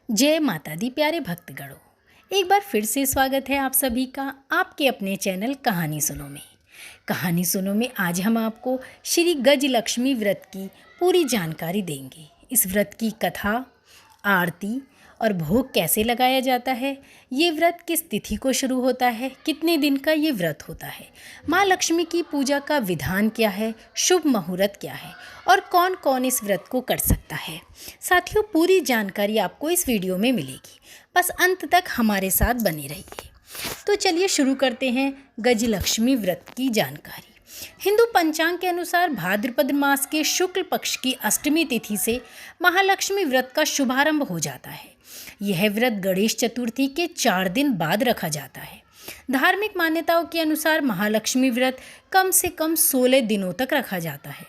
जय माता दी प्यारे भक्तगणों, एक बार फिर से स्वागत है आप सभी का आपके अपने चैनल कहानी सुनो में। कहानी सुनो में आज हम आपको श्री गजलक्ष्मी व्रत की पूरी जानकारी देंगे। इस व्रत की कथा, आरती और भोग कैसे लगाया जाता है, ये व्रत किस तिथि को शुरू होता है, कितने दिन का ये व्रत होता है, माँ लक्ष्मी की पूजा का विधान क्या है, शुभ मुहूर्त क्या है और कौन कौन इस व्रत को कर सकता है। साथियों, पूरी जानकारी आपको इस वीडियो में मिलेगी, बस अंत तक हमारे साथ बने रहिए। तो चलिए शुरू करते हैं गजलक्ष्मी व्रत की जानकारी। हिंदू पंचांग के अनुसार भाद्रपद मास के शुक्ल पक्ष की अष्टमी तिथि से महालक्ष्मी व्रत का शुभारंभ हो जाता है। यह व्रत गणेश चतुर्थी के 4 दिन बाद रखा जाता है। धार्मिक मान्यताओं के अनुसार महालक्ष्मी व्रत कम से कम 16 दिनों तक रखा जाता है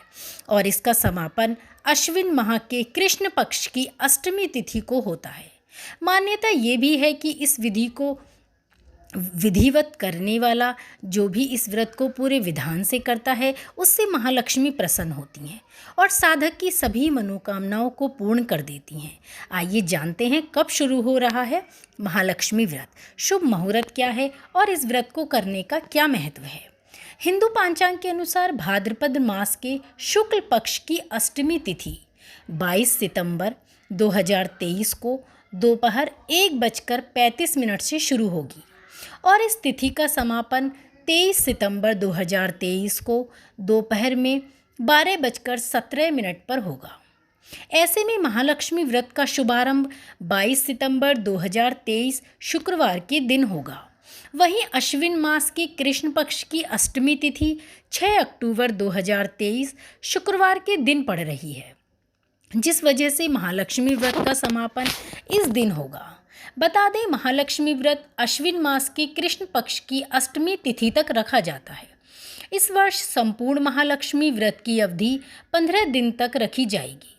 और इसका समापन अश्विन माह के कृष्ण पक्ष की अष्टमी तिथि को होता है। मान्यता ये भी है कि इस विधि को विधिवत करने वाला जो भी इस व्रत को पूरे विधान से करता है, उससे महालक्ष्मी प्रसन्न होती हैं और साधक की सभी मनोकामनाओं को पूर्ण कर देती हैं। आइए जानते हैं कब शुरू हो रहा है महालक्ष्मी व्रत, शुभ मुहूर्त क्या है और इस व्रत को करने का क्या महत्व है। हिंदू पंचांग के अनुसार भाद्रपद मास के शुक्ल पक्ष की अष्टमी तिथि 22 सितंबर 2023 को दोपहर 1:35 से शुरू होगी और इस तिथि का समापन 23 सितंबर 2023 को दोपहर में 12:17 पर होगा। ऐसे में महालक्ष्मी व्रत का शुभारंभ 22 सितंबर 2023 शुक्रवार के दिन होगा। वहीं अश्विन मास की कृष्ण पक्ष की अष्टमी तिथि 6 अक्टूबर 2023 शुक्रवार के दिन पड़ रही है, जिस वजह से महालक्ष्मी व्रत का समापन इस दिन होगा। बता दें, महालक्ष्मी व्रत अश्विन मास की कृष्ण पक्ष की अष्टमी तिथि तक रखा जाता है। इस वर्ष संपूर्ण महालक्ष्मी व्रत की अवधि 15 दिन तक रखी जाएगी।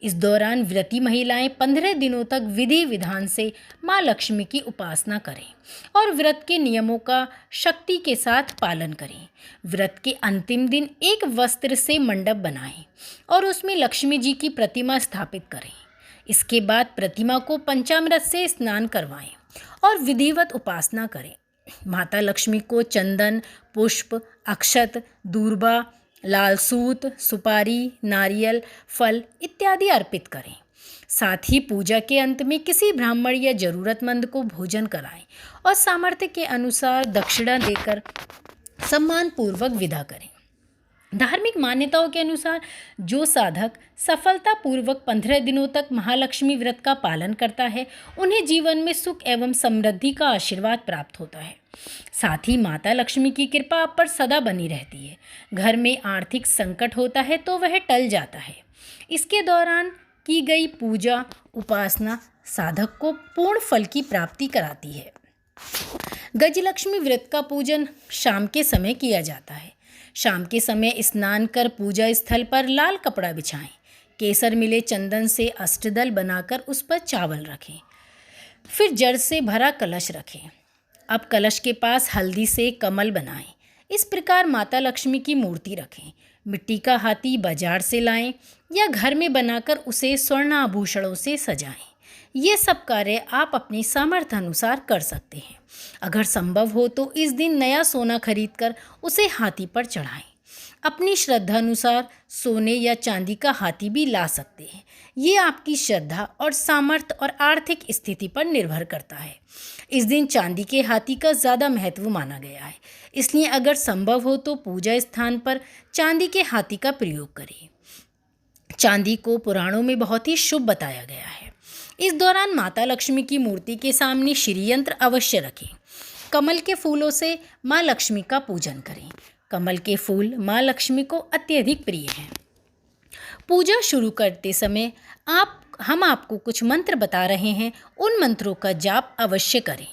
इस दौरान व्रती महिलाएं 15 दिनों तक विधि विधान से माँ लक्ष्मी की उपासना करें और व्रत के नियमों का शक्ति के साथ पालन करें। व्रत के अंतिम दिन एक वस्त्र से मंडप बनाएं और उसमें लक्ष्मी जी की प्रतिमा स्थापित करें। इसके बाद प्रतिमा को पंचामृत से स्नान करवाएं और विधिवत उपासना करें। माता लक्ष्मी को चंदन, पुष्प, अक्षत, दूर्बा, लाल सूत, सुपारी, नारियल, फल इत्यादि अर्पित करें। साथ ही पूजा के अंत में किसी ब्राह्मण या जरूरतमंद को भोजन कराएं और सामर्थ्य के अनुसार दक्षिणा देकर सम्मानपूर्वक विदा करें। धार्मिक मान्यताओं के अनुसार जो साधक सफलतापूर्वक 15 दिनों तक महालक्ष्मी व्रत का पालन करता है, उन्हें जीवन में सुख एवं समृद्धि का आशीर्वाद प्राप्त होता है। साथ ही माता लक्ष्मी की कृपा आप पर सदा बनी रहती है। घर में आर्थिक संकट होता है तो वह टल जाता है। इसके दौरान की गई पूजा उपासना साधक को पूर्ण फल की प्राप्ति कराती है। गजलक्ष्मी व्रत का पूजन शाम के समय किया जाता है। शाम के समय स्नान कर पूजा स्थल पर लाल कपड़ा बिछाएं। केसर मिले चंदन से अष्टदल बनाकर उस पर चावल रखें। फिर जड़ से भरा कलश रखें। अब कलश के पास हल्दी से कमल बनाएं। इस प्रकार माता लक्ष्मी की मूर्ति रखें। मिट्टी का हाथी बाजार से लाएं या घर में बनाकर उसे स्वर्ण आभूषणों से सजाएं। ये सब कार्य आप अपनी सामर्थ्य अनुसार कर सकते हैं। अगर संभव हो तो इस दिन नया सोना खरीदकर उसे हाथी पर चढ़ाएं। अपनी श्रद्धा अनुसार सोने या चांदी का हाथी भी ला सकते हैं। ये आपकी श्रद्धा और सामर्थ्य और आर्थिक स्थिति पर निर्भर करता है। इस दिन चांदी के हाथी का ज़्यादा महत्व माना गया है, इसलिए अगर संभव हो तो पूजा स्थान पर चांदी के हाथी का प्रयोग करें। चांदी को पुराणों में बहुत ही शुभ बताया गया है। इस दौरान माता लक्ष्मी की मूर्ति के सामने श्री यंत्र अवश्य रखें। कमल के फूलों से माँ लक्ष्मी का पूजन करें। कमल के फूल माँ लक्ष्मी को अत्यधिक प्रिय हैं। पूजा शुरू करते समय हम आपको कुछ मंत्र बता रहे हैं, उन मंत्रों का जाप अवश्य करें।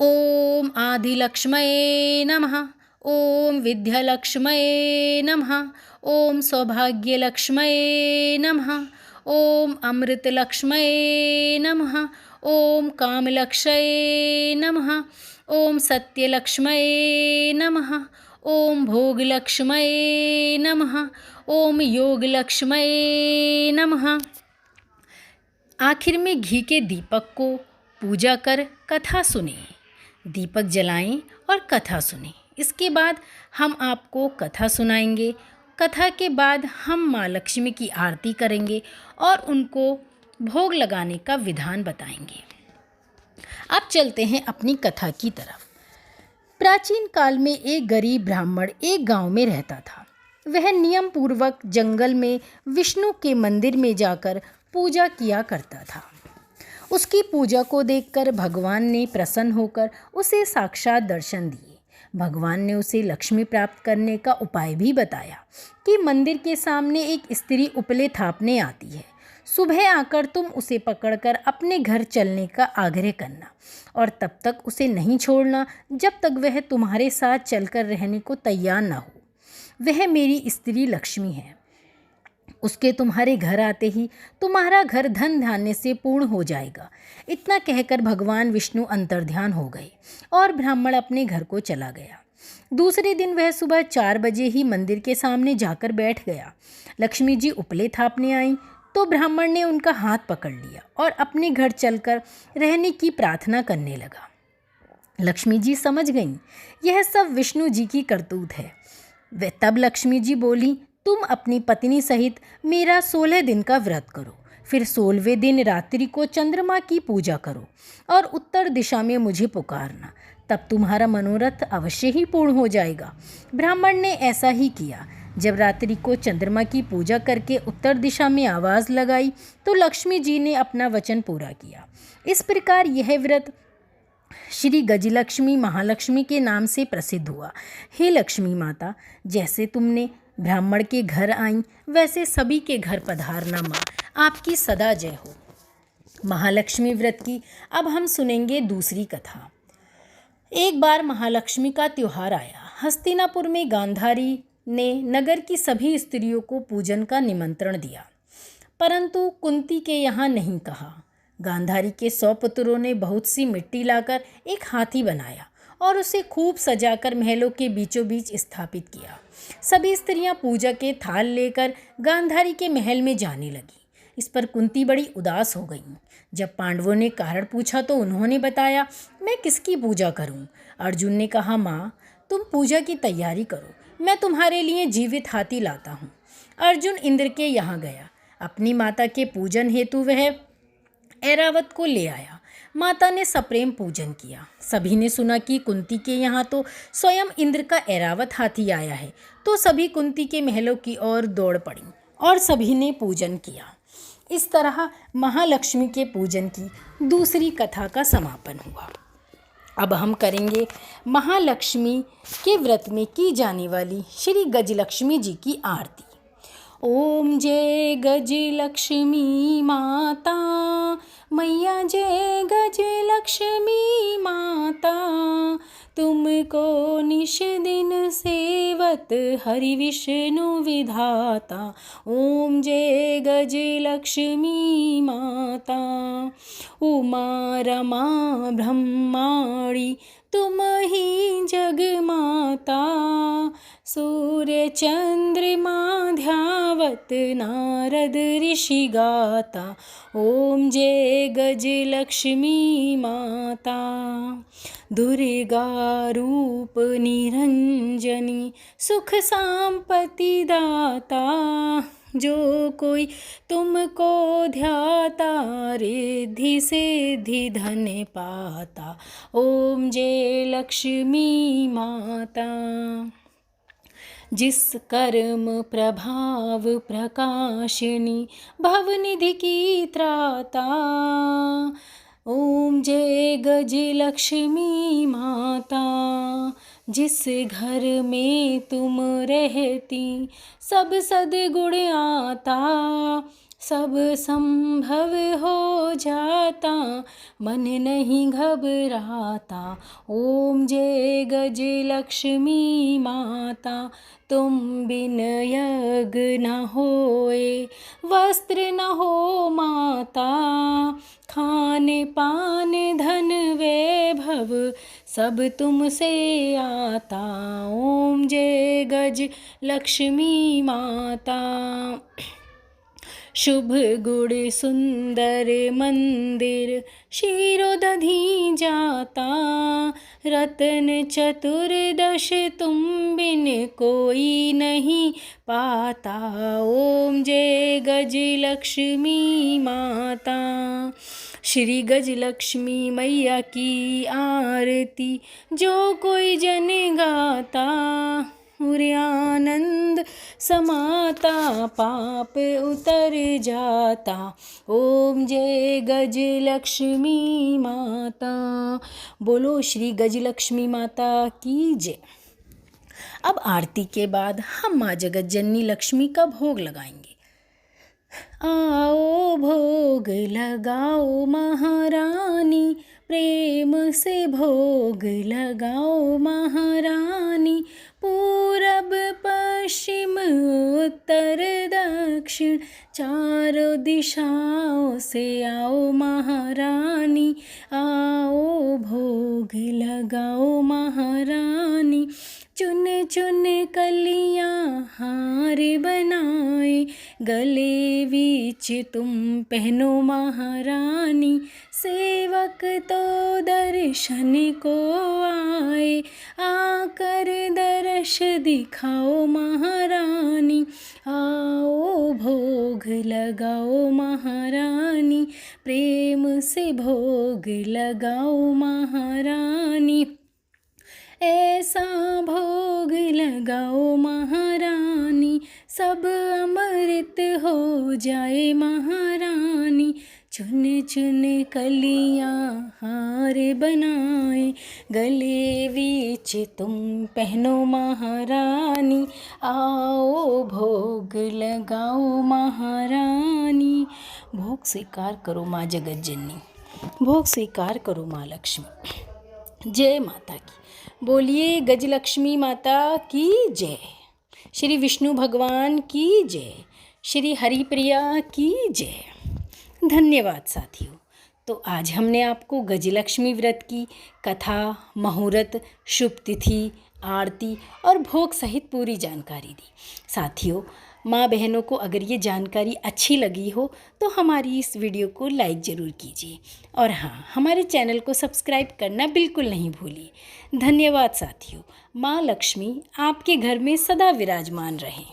ओम आदिलक्ष्मये नमः, ओम विद्यालक्ष्मये नमः, ओम सौभाग्यलक्ष्मये नमः, ओम अमृतलक्ष्मये नमः, ओम कामलक्ष्मये नमः, ओम सत्यलक्ष्मये नमः, ओम भोगलक्ष्मये नमः, ओम योगलक्ष्मये नमः। आखिर में घी के दीपक को पूजा कर कथा सुने। दीपक जलाएं और कथा सुने। इसके बाद हम आपको कथा सुनाएंगे। कथा के बाद हम माँ लक्ष्मी की आरती करेंगे और उनको भोग लगाने का विधान बताएंगे। अब चलते हैं अपनी कथा की तरफ। प्राचीन काल में एक गरीब ब्राह्मण एक गांव में रहता था। वह नियम पूर्वक जंगल में विष्णु के मंदिर में जाकर पूजा किया करता था। उसकी पूजा को देखकर भगवान ने प्रसन्न होकर उसे साक्षात दर्शन दिए। भगवान ने उसे लक्ष्मी प्राप्त करने का उपाय भी बताया कि मंदिर के सामने एक स्त्री उपले थापने आती है। सुबह आकर तुम उसे पकड़कर अपने घर चलने का आग्रह करना और तब तक उसे नहीं छोड़ना जब तक वह तुम्हारे साथ चलकर रहने को तैयार न हो। वह मेरी स्त्री लक्ष्मी है। उसके तुम्हारे घर आते ही तुम्हारा घर धन धान्य से पूर्ण हो जाएगा। इतना कहकर भगवान विष्णु अंतर्ध्यान हो गए और ब्राह्मण अपने घर को चला गया। दूसरे दिन वह सुबह 4 बजे ही मंदिर के सामने जाकर बैठ गया। लक्ष्मी जी उपले थापने आई तो ब्राह्मण ने उनका हाथ पकड़ लिया और अपने घर चलकर रहने की प्रार्थना करने लगा। लक्ष्मी जी समझ गईं, यह सब विष्णु जी की करतूत है। वे तब लक्ष्मी जी बोली, तुम अपनी पत्नी सहित मेरा 16 दिन का व्रत करो, फिर 16वें दिन रात्रि को चंद्रमा की पूजा करो और उत्तर दिशा में मुझे पुकारना, तब तुम्हारा मनोरथ अवश्य ही पूर्ण हो जाएगा। ब्राह्मण ने ऐसा ही किया। जब रात्रि को चंद्रमा की पूजा करके उत्तर दिशा में आवाज़ लगाई तो लक्ष्मी जी ने अपना वचन पूरा किया। इस प्रकार यह व्रत श्री गजलक्ष्मी महालक्ष्मी के नाम से प्रसिद्ध हुआ। हे लक्ष्मी माता, जैसे तुमने ब्राह्मण के घर आई वैसे सभी के घर पधारना माँ, आपकी सदा जय हो। महालक्ष्मी व्रत की अब हम सुनेंगे दूसरी कथा। एक बार महालक्ष्मी का त्योहार आया। हस्तिनापुर में गांधारी ने नगर की सभी स्त्रियों को पूजन का निमंत्रण दिया, परंतु कुंती के यहाँ नहीं कहा। गांधारी के 100 पुत्रों ने बहुत सी मिट्टी लाकर एक हाथी बनाया और उसे खूब सजाकर महलों के बीचों बीच स्थापित किया। सभी स्त्रियां पूजा के थाल लेकर गांधारी के महल में जाने लगी। इस पर कुंती बड़ी उदास हो गई। जब पांडवों ने कारण पूछा तो उन्होंने बताया, मैं किसकी पूजा करूं? अर्जुन ने कहा, माँ तुम पूजा की तैयारी करो, मैं तुम्हारे लिए जीवित हाथी लाता हूँ। अर्जुन इंद्र के यहाँ गया। अपनी माता के पूजन हेतु वह ऐरावत को ले आया। माता ने सप्रेम पूजन किया। सभी ने सुना कि कुंती के यहाँ तो स्वयं इंद्र का ऐरावत हाथी आया है, तो सभी कुंती के महलों की ओर दौड़ पड़ी और सभी ने पूजन किया। इस तरह महालक्ष्मी के पूजन की दूसरी कथा का समापन हुआ। अब हम करेंगे महालक्ष्मी के व्रत में की जाने वाली श्री गजलक्ष्मी जी की आरती। ओम जय गजलक्ष्मी माता, मैया जय गजलक्ष्मी माता, तुमको निश दिन सेवत हरि विष्णु विधाता। ओम जय गजलक्ष्मी माता, उमा रमा ब्रह्माणी तुम ही जग माता, सूर्य चंद्रमा ध्यावत नारद ऋषि गाता। ओम जय गजलक्ष्मी माता, दुर्गा रूप निरंजनी सुख संपत्ति दाता, जो कोई तुमको ध्याता रिद्धि सिद्धि धन पाता। ओम जय लक्ष्मी माता, जिस कर्म प्रभाव प्रकाशिनी भवनिधि की त्राता। ओम जय गजलक्ष्मी माता, जिस घर में तुम रहती सब सद्गुण आता, सब संभव हो जाता मन नहीं घबराता। ओम जय गजलक्ष्मी माता, तुम बिन यज्ञ न होए वस्त्र न हो माता, खाने पान धन वैभव सब तुमसे आता। ओम जय गज लक्ष्मी माता, शुभ गुण सुंदर मंदिर क्षीरोदधि जाता। रतन चतुर्दश तुम बिन कोई नहीं पाता। ओम जय गज लक्ष्मी माता। श्री गज लक्ष्मी मैया की आरती जो कोई जन गाता। उरे आनंद समाता पाप उतर जाता। ओम जय गज लक्ष्मी माता। बोलो श्री गज लक्ष्मी माता की जय। अब आरती के बाद हम माँ जगत जननी लक्ष्मी का भोग लगाएंगे। आओ भोग लगाओ महारानी, प्रेम से भोग लगाओ महारानी। पूरब पश्चिम उत्तर दक्षिण चारों दिशाओं से आओ महारानी। आओ भोग लगाओ महारानी। चुन चुन कलियां हार बनाए, गले बीच तुम पहनो महारानी। सेवक तो दर्शन को आए, आकर दर्श दिखाओ महारानी। आओ भोग लगाओ महारानी, प्रेम से भोग लगाओ महारानी। ऐसा भोग लगाओ महारानी, सब अमृत हो जाए महारानी। चुन चुन कलियां हार बनाए, गले बीच तुम पहनो महारानी। आओ भोग लगाओ महारानी। भोग स्वीकार करो माँ जगत जननी, भोग स्वीकार करो माँ लक्ष्मी। जय माता की। बोलिए गजलक्ष्मी माता की जय। श्री विष्णु भगवान की जय। श्री हरिप्रिया की जय। धन्यवाद साथियों। तो आज हमने आपको गजलक्ष्मी व्रत की कथा, मुहूर्त, शुभ तिथि, आरती और भोग सहित पूरी जानकारी दी। साथियों, माँ बहनों को अगर ये जानकारी अच्छी लगी हो तो हमारी इस वीडियो को लाइक ज़रूर कीजिए और हाँ, हमारे चैनल को सब्सक्राइब करना बिल्कुल नहीं भूलिए। धन्यवाद साथियों। माँ लक्ष्मी आपके घर में सदा विराजमान रहें।